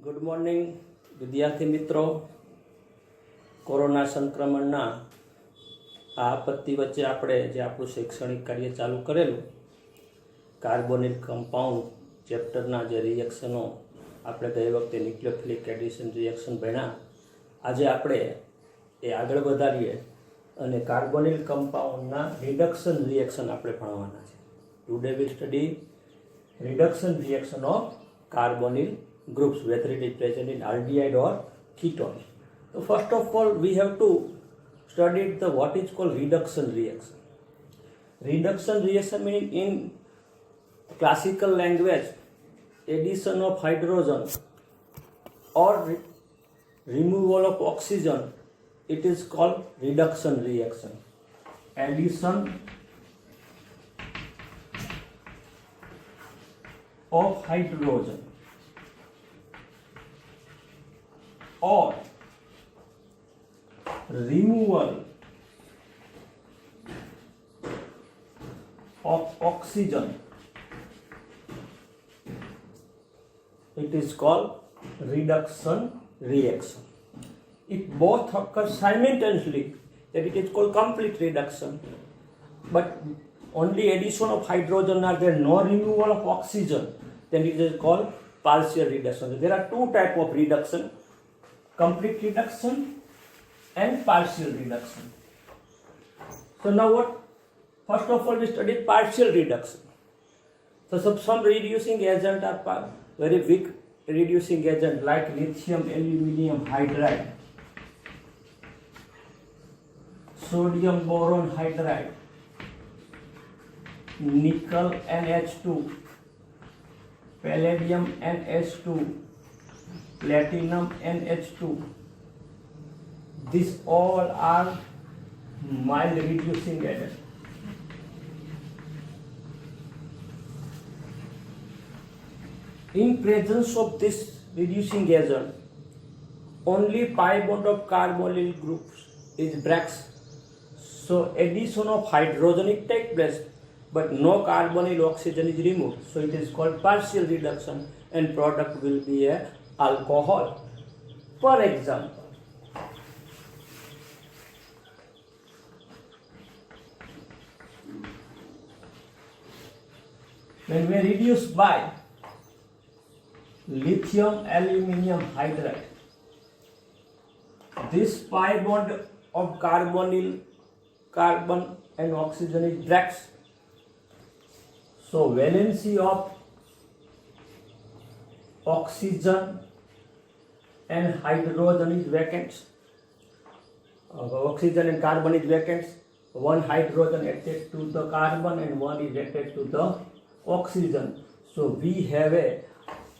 Good morning વિદ્યાર્થી મિત્રો. Corona સંક્રમણના આ આપત્તિ વચ્ચે આપણે જે આપણું શૈક્ષણિક કાર્ય ચાલુ કરેલું કાર્બોનિલ કમ્પાઉન્ડ ચેપ્ટરના જે રિએક્શનો આપણે ગઈ વખતે ન્યુક્લિયોફિલિક એડિશન રિએક્શન ભણ્યા, આજે આપણે એ આગળ વધારીએ અને કાર્બોનિલ કમ્પાઉન્ડના રિડક્શન રિએક્શન આપણે ભણવાના છે. Today we study reduction reaction of carbonyl groups, whether it is present in aldehyde or ketone. So first of all we have to study the what is called reduction reaction. Reduction reaction meaning in classical language addition of hydrogen or removal of oxygen, it is called reduction reaction. Addition of hydrogen or removal of oxygen, it is called reduction reaction. If both occur simultaneously, then it is called complete reduction. But only addition of hydrogen are there, no removal of oxygen, then it is called partial reduction. There are two types of reduction: complete reduction and partial reduction. So now what? First of all we studied partial reduction. So some reducing agent are very weak reducing agent like lithium aluminium hydride, sodium boron hydride, nickel NH2, palladium NH2, platinum NH2. These all are mild reducing agents. In presence of this reducing agent, only pi bond of carbonyl groups is breaks. So addition of hydrogen it takes place, but no carbonyl oxygen is removed. So it is called partial reduction and product will be a alcohol. For example, when we reduce by lithium aluminium hydride, this pi bond of carbonyl carbon and oxygen is breaks. So valency of oxygen and hydrogen is vacant. Oxygen and carbon is vacant. One hydrogen attached to the carbon and one is attached to the oxygen. So we have a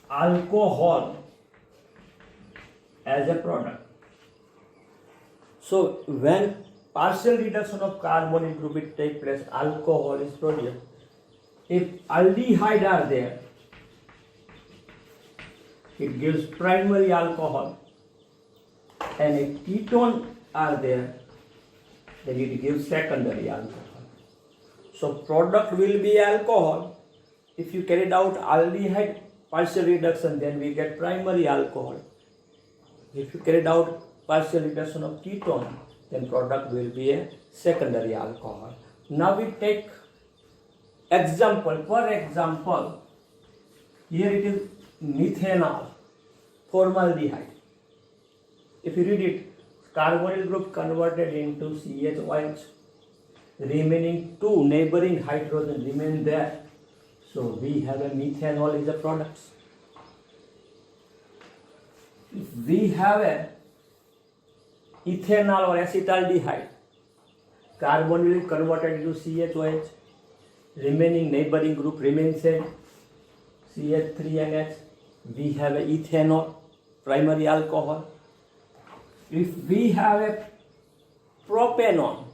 alcohol as a product. So when partial reduction of carbonyl group it takes place, alcohol is produced. If aldehyde are there, it gives primary alcohol, and if ketone are there, then it gives secondary alcohol. So product will be alcohol. If you carried out aldehyde partial reduction, then we get primary alcohol. If you carried out partial reduction of ketone, then product will be a secondary alcohol. Now we take example. For example, here it is methanol, formaldehyde. If you read it, carbonyl group converted into CH-OH, remaining two neighboring hydrogen remain there. So we have a methanol is a product. If we have a ethanol or acetaldehyde, carbonyl converted into CH-OH, remaining neighboring group remains same, CH3NH, we have a ethanol, primary alcohol. If we have a propanol,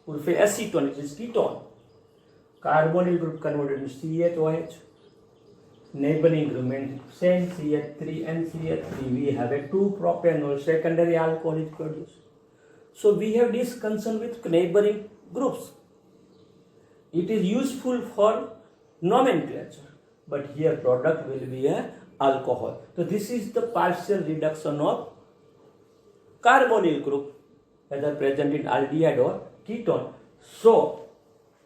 or acetone, it is ketone, carbonyl group converted into CH-OH, neighboring remain same, CH3 and CH3, we have a 2-propanol, secondary alcohol is produced. So we have this concern with neighboring groups. It is useful for nomenclature, but here product will be a alcohol. So this is the partial reduction of carbonyl group, whether present in aldehyde or ketone. So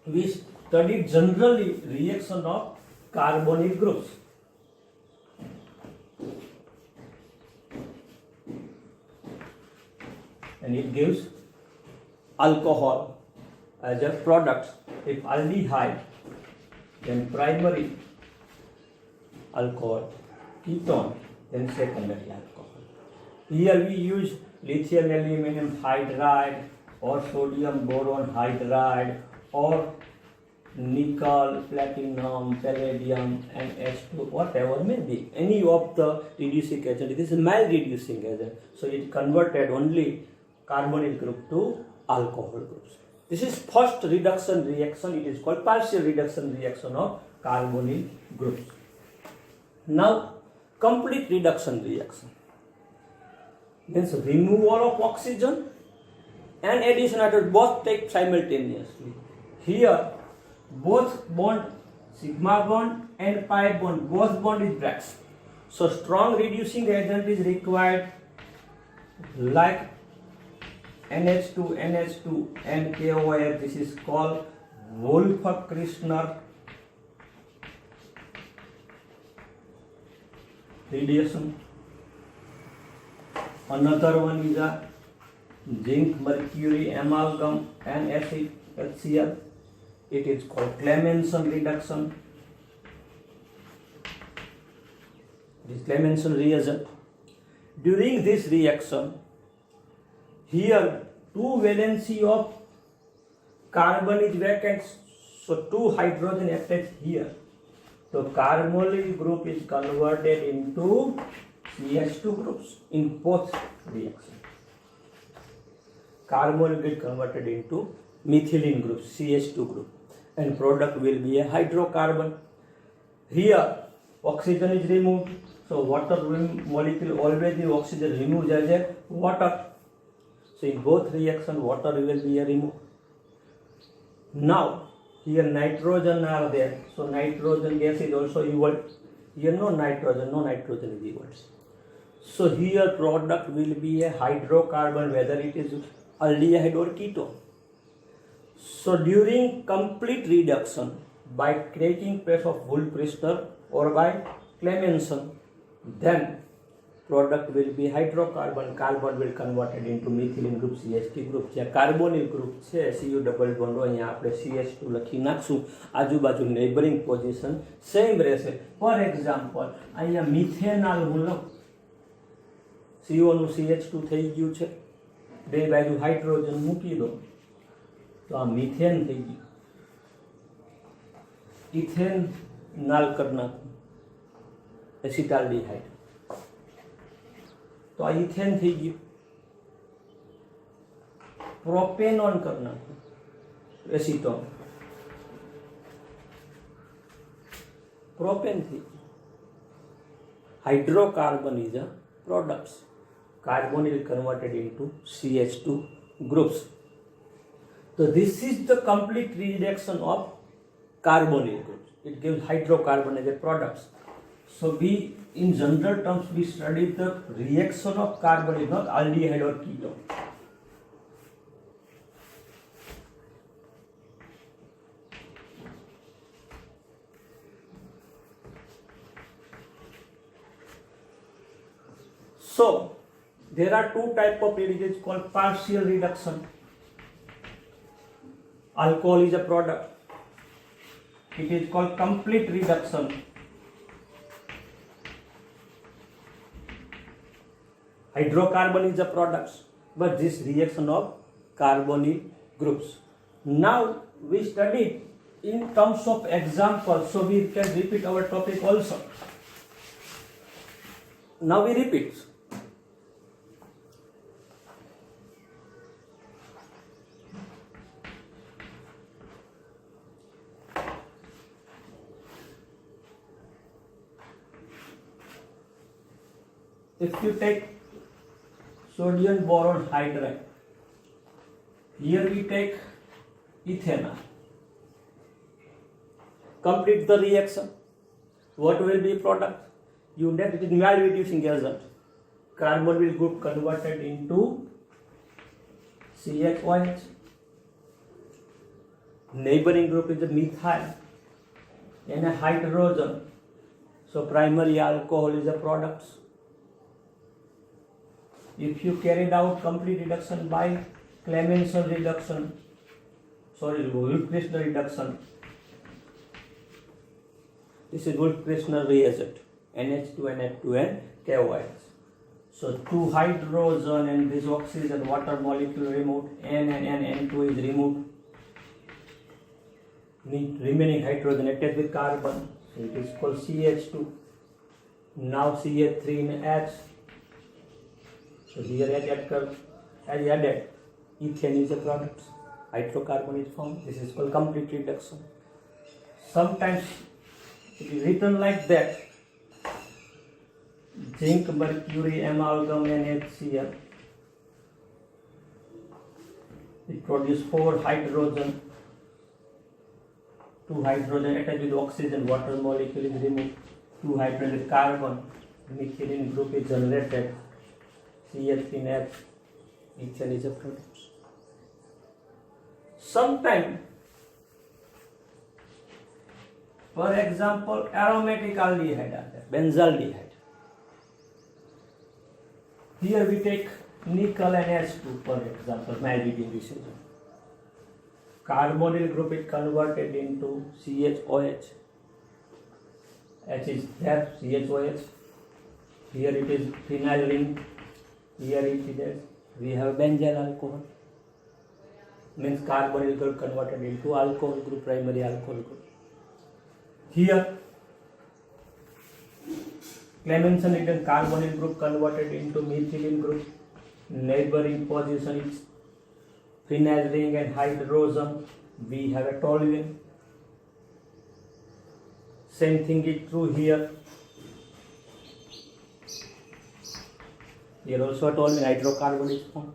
we studied generally reaction of carbonyl groups. And it gives alcohol as a product. If aldehyde, then primary alcohol, ketone, then secondary alcohol. Here we use lithium aluminum hydride or sodium boron hydride or nickel, platinum, palladium, and H2, whatever may be. Any of the reducing agent. This is mild reducing agent. So it converted only carbonyl group to alcohol groups. This is first reduction reaction. It is called partial reduction reaction of carbonyl groups. Now, complete reduction reaction means removal of oxygen and addition of hydrogen, both take simultaneously. Here, both bond, sigma bond and pi bond, both bond is breaks. So strong reducing agent is required, like NH2, NH2 and KOH. This is called Wolff-Kishner reduction. Another one is a zinc mercury amalgam and acid HCl. It is called Clemmensen reduction. This Clemmensen reagent. During this reaction, here two valency of carbon is vacant, so two hydrogen attached here. So carbonyl group is converted into CH2 groups in both reactions. Carbonyl gets converted into methylene group, CH2 group, and product will be a hydrocarbon. Here oxygen is removed, so water molecule always the oxygen removed as a water. So in both reactions water will be removed. Now here nitrogen are there, so nitrogen gas is also evolved. Here no nitrogen is evolved. So here product will be a hydrocarbon, whether it is aldehyde or ketone. So during complete reduction by cracking press of Wolff-Kishner or by Clemmensen, then product will be hydrocarbon. Carbon will converted into methylene group, CH2 group. જ્યાં carbonyl group છે CU double bond અહીંયા આપણે CH2 લખી નાખશું. આજુબાજુ neighbouring position same રહેશે. For example અહીંયા મિથેનાલ હું લઉં, CO નું CH2 થઈ ગયું છે, બે બાજુ હાઇડ્રોજન મૂકી દો તો આ મિથેન થઈ ગયું. ઇથેન નાલ કરી નાખું, એસિટાલ્ડીહાઇડ, તો આ ઇથેન થઈ ગયું. પ્રોપેનોન કરી નાખું, એસિટોન, પ્રોપેન થઈ ગયું. Hydrocarbon is a products. Carbonyl converted into CH2 groups. So this is the complete reduction of carbonyl groups. It gives hydrocarbon as a products. So we, in general terms, we studied the reaction of carbonyl, not aldehyde or ketone. So there are two types of reduction called partial reduction. Alcohol is a product. It is called complete reduction. Hydrocarbon is a product, but this reaction of carbonyl groups. Now we studied in terms of example, so we can repeat our topic also. Now we repeat. If you take sodium boron hydride, here we take ethanol. Complete the reaction. What will be product? you net it is mild reducing agent. Carbonyl group converted into CHOH. Neighboring group is the methyl and a hydrogen. So primary alcohol is a product. If you carried out complete reduction by Clemmensen reduction, Wolff-Kishner reduction, this is Wolff-Kishner reagent, NH2, NH2 and KOH. So 2 hydrogen and this oxygen water molecule removed, N and N2 is removed. Remaining hydrogen attached with carbon, so it is called CH2. Now CH3 in H. So here H added, ethane is a product, hydrocarbon is formed. This is called complete reduction. Sometimes it is written like that: zinc, mercury, amalgam, and HCl. It produces 4 hydrogen. 2 hydrogen attached with oxygen, water molecule is removed. 2 hydrogen with carbon, methylene group is generated. CH3H, ethane is a product. Sometimes, for example, aromatic aldehyde, benzaldehyde. Here we take nickel and H2, for example, malreading decision. Carbonyl group is converted into CHOH. H is there, CHOH. Here it is phenyl ring. Here it is there. We have benzyl alcohol. Means carbonyl group converted into alcohol group, primary alcohol group. Here, Clemmensen reduction, carbonyl group converted into methylene group. Neighboring position is phenyl ring and hydrogen. We have a toluene. Same thing is true here. Here also a toluene, hydrocarbon is formed.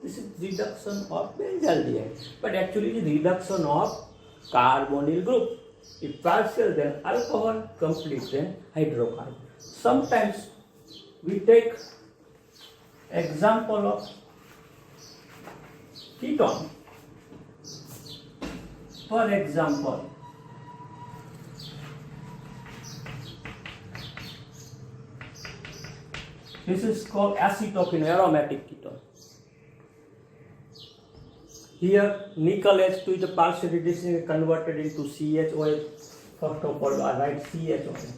This is reduction of benzaldehyde, but actually it is reduction of carbonyl group. If partial, then alcohol, complete, then hydrocarbon. Sometimes we take example of ketone. For example, this is called acetophenone, aromatic ketone. Here, nickel H2 is the partial reducing converted into CHOH. First of all, I write CHOH.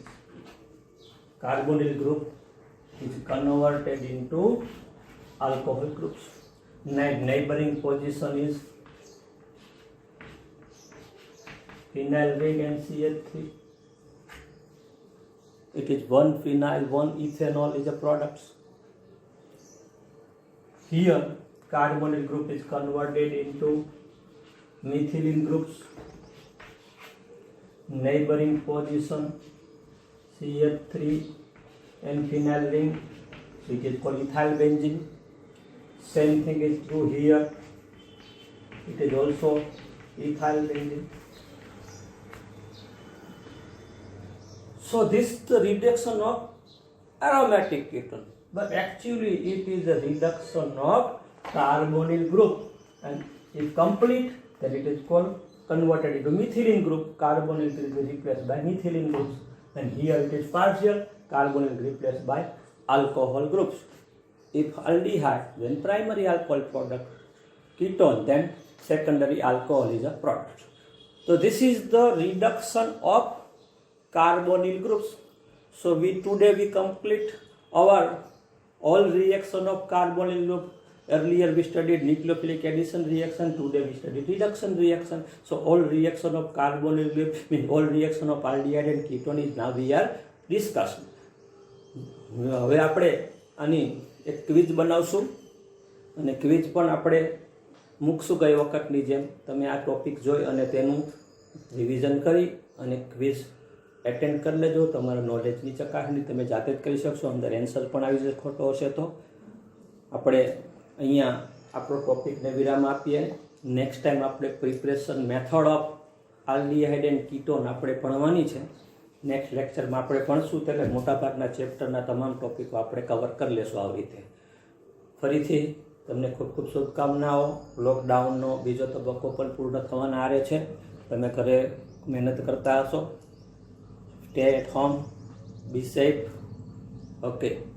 Carbonyl group is converted into alcohol groups. Neighboring position is phenyl ring and CH3. It is 1 phenyl, 1 ethanol is a product. Here, carbonyl group is converted into methylene groups. Neighboring position CH3 and phenyl ring, which is called ethyl benzene. Same thing is true here. It is also ethyl benzene. So this is the reduction of aromatic ketone, but actually it is a reduction of carbonyl group, and if complete, then it is called converted into methylene group. Carbonyl is replaced by methylene groups, and here it is partial, carbonyl is replaced by alcohol groups. If aldehyde, then primary alcohol product. Ketone, then secondary alcohol is a product. So this is the reduction of carbonyl groups. So today we complete our all reaction of carbonyl group. Earlier we studied nucleophilic addition reaction, today we studied reduction reaction. So all reaction of carbonyl group means all reaction of aldehyde and ketone is now we are discussing. હવે આપણે આની એક quiz બનાવશું અને quiz પણ આપણે મૂકશું ગઈ વખતની જેમ. તમે આ ટોપિક જોઈ અને તેનું રિવિઝન કરી અને ક્વિઝ એટેન્ડ કરી લેજો. તમારા નોલેજની ચકાસણી તમે જાતે જ કરી શકશો. અંદર એન્સર પણ આવી જશે ખોટો હશે તો. આપણે અહીંયા આપણો ટોપિકને વિરામ આપીએ. નેક્સ્ટ ટાઈમ આપણે preparation method of aldehyde and ketone આપણે ભણવાની છે. નેક્સ્ટ લેક્ચરમાં આપણે ભણશું ત્યારે મોટાભાગના ચેપ્ટરના તમામ ટોપિકો આપણે કવર કરી લેશું આવી રીતે. ફરીથી તમને ખૂબ ખૂબ શુભકામનાઓ. લોકડાઉનનો બીજો તબક્કો પણ પૂર્ણ થવાના આરે છે. તમે ઘરે મહેનત કરતા હશો. Stay at home, be safe. Okay.